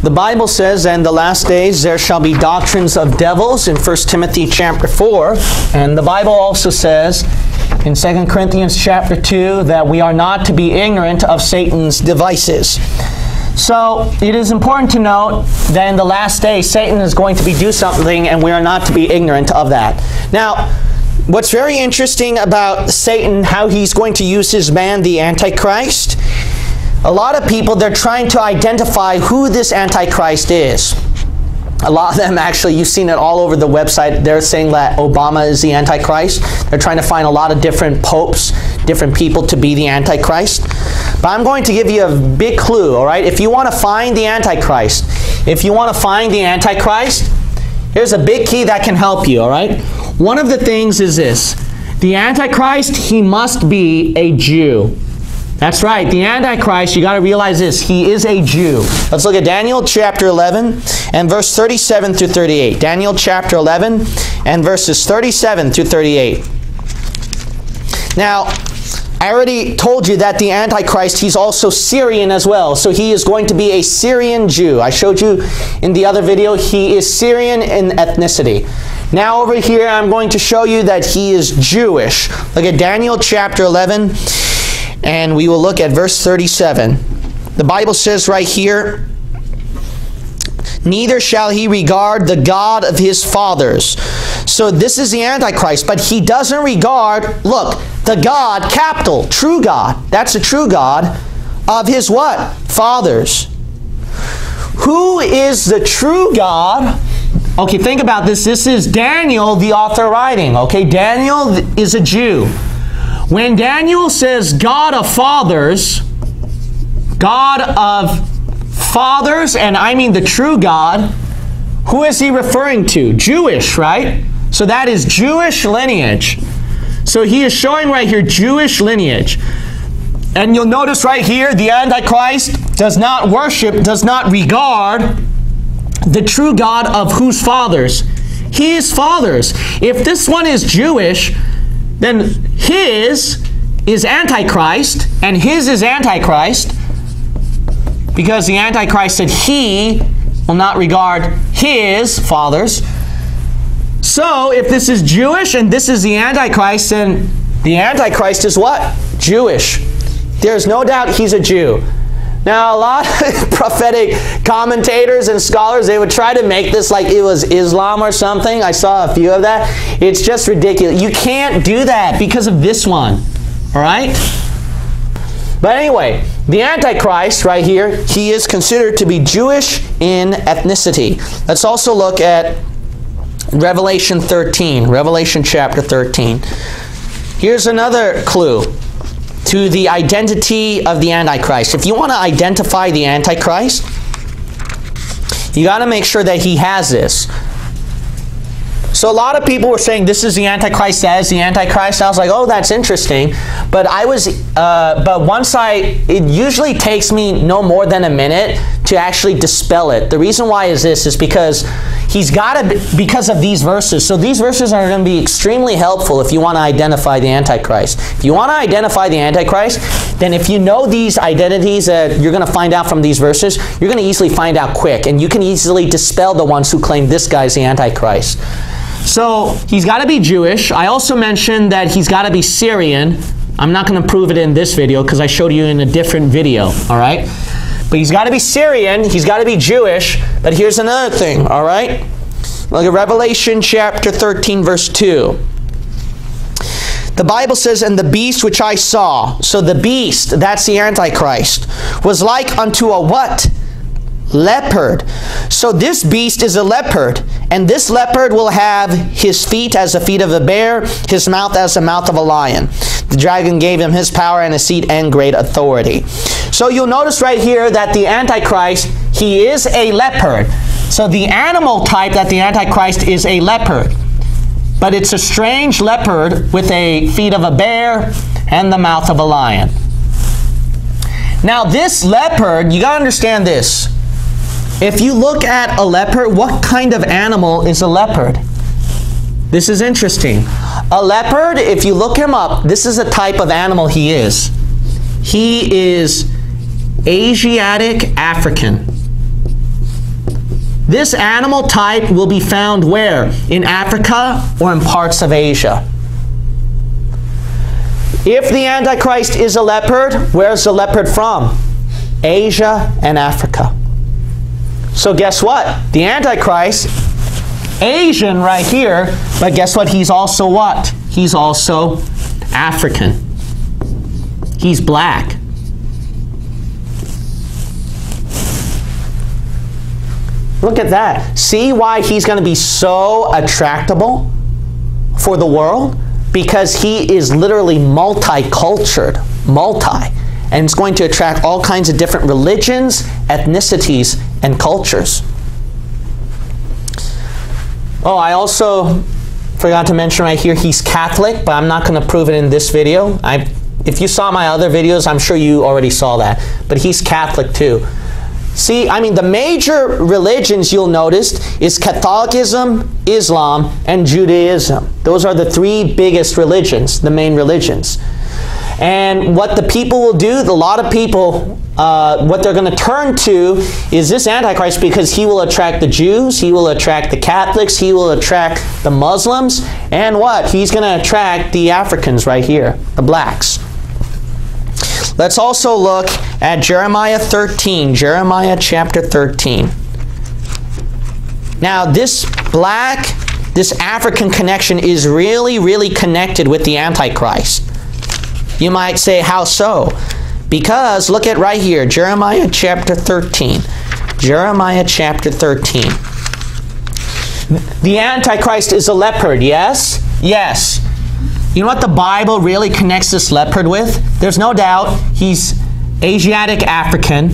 The Bible says, "In the last days there shall be doctrines of devils," in 1 Timothy chapter 4. And the Bible also says in 2 Corinthians chapter 2 that we are not to be ignorant of Satan's devices. So it is important to note that in the last days Satan is going to do something, and we are not to be ignorant of that. Now, what's very interesting about Satan, how he's going to use his man, the Antichrist, a lot of people, they're trying to identify who this Antichrist is. A lot of them, actually, you've seen it all over the website, they're saying that Obama is the Antichrist. They're trying to find a lot of different popes, different people to be the Antichrist. But I'm going to give you a big clue, all right? If you want to find the Antichrist, here's a big key that can help you, all right? One of the things is this: the Antichrist, he must be a Jew. That's right, the Antichrist, you got to realize this, he is a Jew. Let's look at Daniel chapter 11 and verse 37 through 38. Daniel chapter 11 and verses 37 through 38. Now, I already told you that the Antichrist, he's also Syrian as well. So he is going to be a Syrian Jew. I showed you in the other video, he is Syrian in ethnicity. Now over here, I'm going to show you that he is Jewish. Look at Daniel chapter 11. And we will look at verse 37. The Bible says right here, "Neither shall he regard the God of his fathers." So this is the Antichrist, but he doesn't regard, look, the God, capital, true God. That's the true God of his what? Fathers. Who is the true God? Okay, think about this. This is Daniel, the author writing. Okay, Daniel is a Jew. When Daniel says God of fathers, and I mean the true God, who is he referring to? Jewish, right? So that is Jewish lineage. So he is showing right here Jewish lineage. And you'll notice right here, the Antichrist does not worship, does not regard the true God of whose fathers? His fathers. If this one is Jewish, then his is Antichrist, and his is Antichrist, because the Antichrist said he will not regard his fathers. So, if this is Jewish and this is the Antichrist, then the Antichrist is what? Jewish. There's no doubt he's a Jew. Now, a lot of prophetic commentators and scholars, they would try to make this like it was Islam or something. I saw a few of that. It's just ridiculous. You can't do that because of this one. All right? But anyway, the Antichrist right here, he is considered to be Jewish in ethnicity. Let's also look at Revelation 13. Revelation chapter 13. Here's another clue to the identity of the Antichrist. If you want to identify the Antichrist, you got to make sure that he has this. So a lot of people were saying this is the Antichrist, that is the Antichrist. I was like, oh, that's interesting. But it usually takes me no more than a minute to actually dispel it. The reason why is this is because because of these verses. So these verses are going to be extremely helpful if you want to identify the Antichrist. If you want to identify the Antichrist, then if you know these identities that you're going to find out from these verses, you're going to easily find out quick. And you can easily dispel the ones who claim this guy's the Antichrist. So he's got to be Jewish. I also mentioned that he's got to be Syrian. I'm not going to prove it in this video because I showed you in a different video, all right? But he's got to be Syrian, he's got to be Jewish, but here's another thing, all right? Look at Revelation chapter 13, verse 2. The Bible says, "And the beast which I saw," so the beast, that's the Antichrist, "was like unto a" what? Leopard. So this beast is a leopard, and this leopard will have his feet as the feet of a bear, his mouth as the mouth of a lion. The dragon gave him his power and a seat and great authority. So you'll notice right here that the Antichrist, he is a leopard. So the animal type that the Antichrist is a leopard. But it's a strange leopard with a feet of a bear and the mouth of a lion. Now this leopard, you got to understand this. If you look at a leopard, what kind of animal is a leopard? This is interesting. A leopard, if you look him up, this is a type of animal he is. He is Asiatic African. This animal type will be found where? In Africa or in parts of Asia. If the Antichrist is a leopard, where's the leopard from? Asia and Africa. So guess what? The Antichrist, Asian right here, but guess what? He's also what? He's also African. He's black. Look at that. See why he's going to be so attractable for the world? Because he is literally multicultured. And it's going to attract all kinds of different religions, ethnicities, and cultures. Oh, I also forgot to mention right here, he's Catholic, but I'm not going to prove it in this video. If you saw my other videos, I'm sure you already saw that. But he's Catholic too. See, I mean, the major religions you'll notice is Catholicism, Islam, and Judaism. Those are the three biggest religions, the main religions. And what the people will do, a lot of people, what they're going to turn to is this Antichrist, because he will attract the Jews, he will attract the Catholics, he will attract the Muslims, and what? He's going to attract the Africans right here, the blacks. Let's also look at Jeremiah 13, Jeremiah chapter 13. Now this African connection is really, really connected with the Antichrist. You might say, how so? Because, look at right here, Jeremiah chapter 13. Jeremiah chapter 13. The Antichrist is a leopard, yes? Yes. You know what the Bible really connects this leopard with? There's no doubt he's Asiatic African,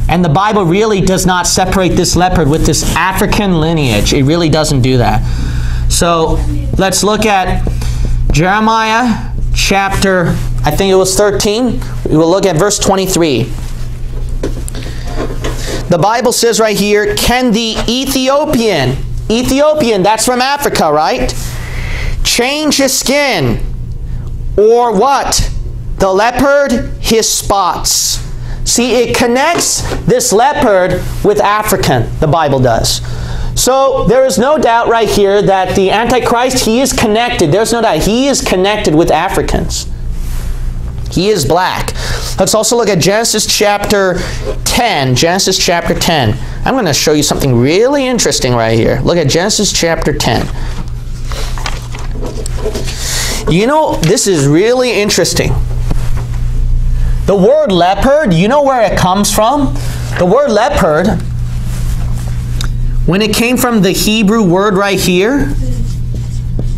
and the Bible really does not separate this leopard with this African lineage. It really doesn't do that. So let's look at Jeremiah chapter, I think it was 13. We will look at verse 23. The Bible says right here, can the Ethiopian, that's from Africa, right? Change his skin, or what? The leopard, his spots. See, it connects this leopard with African, the Bible does. So there is no doubt right here that the Antichrist, he is connected. There's no doubt. He is connected with Africans. He is black. Let's also look at Genesis chapter 10. Genesis chapter 10. I'm going to show you something really interesting right here. Look at Genesis chapter 10. You know, this is really interesting. The word leopard, you know where it comes from? The word leopard, when it came from the Hebrew word right here,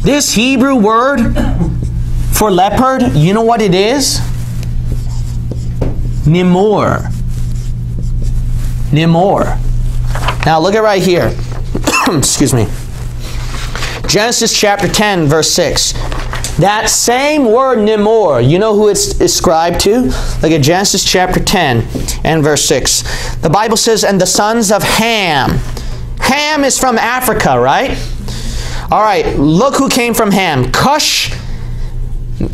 this Hebrew word for leopard, you know what it is? Nimor. Nimor. Now look at right here. Excuse me. Genesis chapter 10, verse 6. That same word Nimor, you know who it's ascribed to? Look at Genesis chapter 10 and verse 6. The Bible says, and the sons of Ham. Ham is from Africa, right? All right, look who came from Ham. Cush,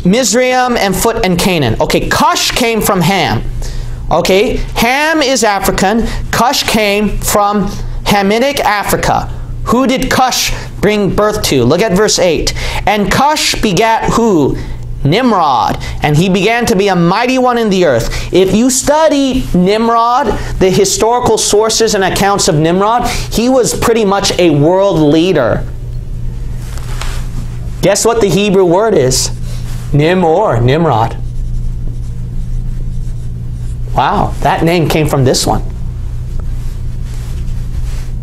Mizraim, and Phut, and Canaan. Okay, Cush came from Ham. Okay, Ham is African. Cush came from Hamitic Africa. Who did Cush bring birth to? Look at verse 8. And Cush begat who? Nimrod. And he began to be a mighty one in the earth. If you study Nimrod, the historical sources and accounts of Nimrod, he was pretty much a world leader. Guess what the Hebrew word is? Nimor, Nimrod. Wow, that name came from this one.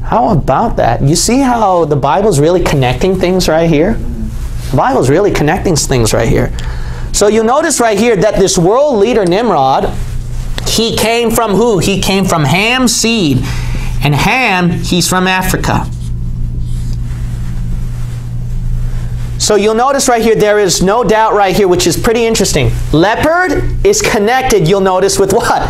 How about that? You see how the Bible's really connecting things right here? The Bible's really connecting things right here. So you'll notice right here that this world leader Nimrod, he came from who? He came from Ham's seed. And Ham, he's from Africa. So you'll notice right here, there is no doubt right here, which is pretty interesting. Leopard is connected, you'll notice, with what?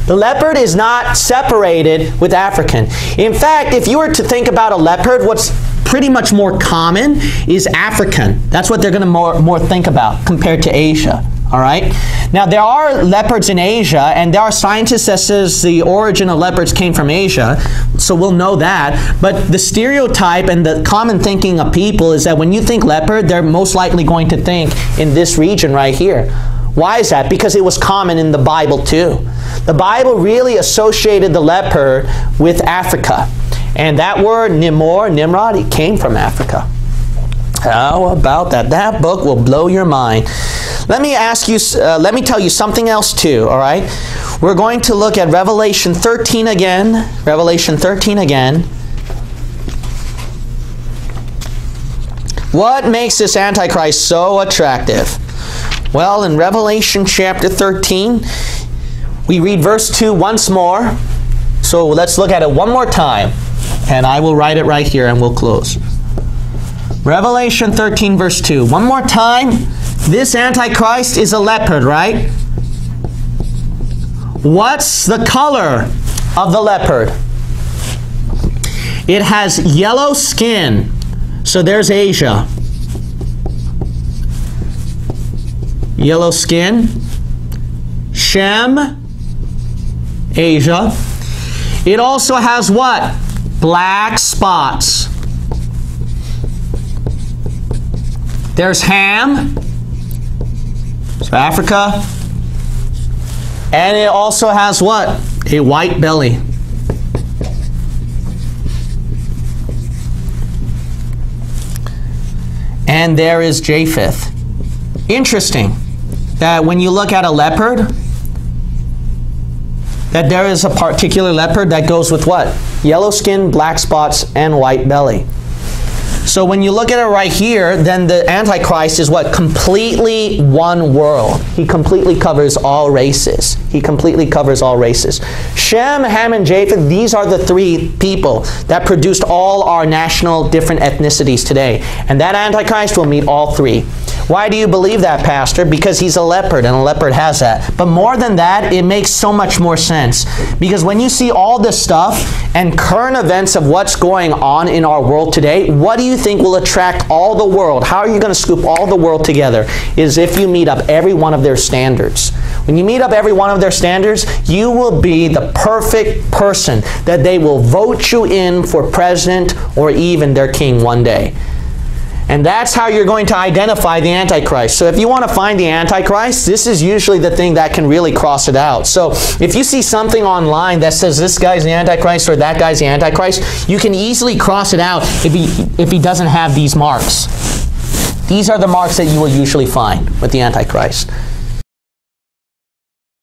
The leopard is not separated with African. In fact, if you were to think about a leopard, what's pretty much more common is African. That's what they're going to more think about compared to Asia. All right. Now there are leopards in Asia, and there are scientists that says the origin of leopards came from Asia, so we'll know that. But the stereotype and the common thinking of people is that when you think leopard, they're most likely going to think in this region right here. Why is that? Because it was common in the Bible too. The Bible really associated the leopard with Africa, and that word Nimrod, it came from Africa. How about that? That book will blow your mind. Let me ask you, let me tell you something else too, all right? We're going to look at Revelation 13 again. Revelation 13 again. What makes this Antichrist so attractive? Well, in Revelation chapter 13, we read verse 2 once more. So let's look at it one more time. And I will write it right here and we'll close. Revelation 13 verse 2. One more time. This Antichrist is a leopard, right? What's the color of the leopard? It has yellow skin. So there's Asia. Yellow skin. Shem, Asia. It also has what? Black spots. There's Ham, so Africa, and it also has what? A white belly. And there is Japheth. Interesting that when you look at a leopard, that there is a particular leopard that goes with what? Yellow skin, black spots, and white belly. So when you look at it right here, then the Antichrist is what? Completely one world. He completely covers all races. He completely covers all races. Shem, Ham, and Japheth, these are the three people that produced all our national different ethnicities today. And that Antichrist will meet all three. Why do you believe that, Pastor? Because he's a leopard, and a leopard has that. But more than that, it makes so much more sense. Because when you see all this stuff and current events of what's going on in our world today, what do you think will attract all the world? How are you going to scoop all the world together? Is if you meet up every one of their standards. When you meet up every one of their standards, you will be the perfect person that they will vote you in for president or even their king one day. And that's how you're going to identify the Antichrist. So if you want to find the Antichrist, this is usually the thing that can really cross it out. So if you see something online that says this guy's the Antichrist or that guy's the Antichrist, you can easily cross it out if he doesn't have these marks. These are the marks that you will usually find with the Antichrist.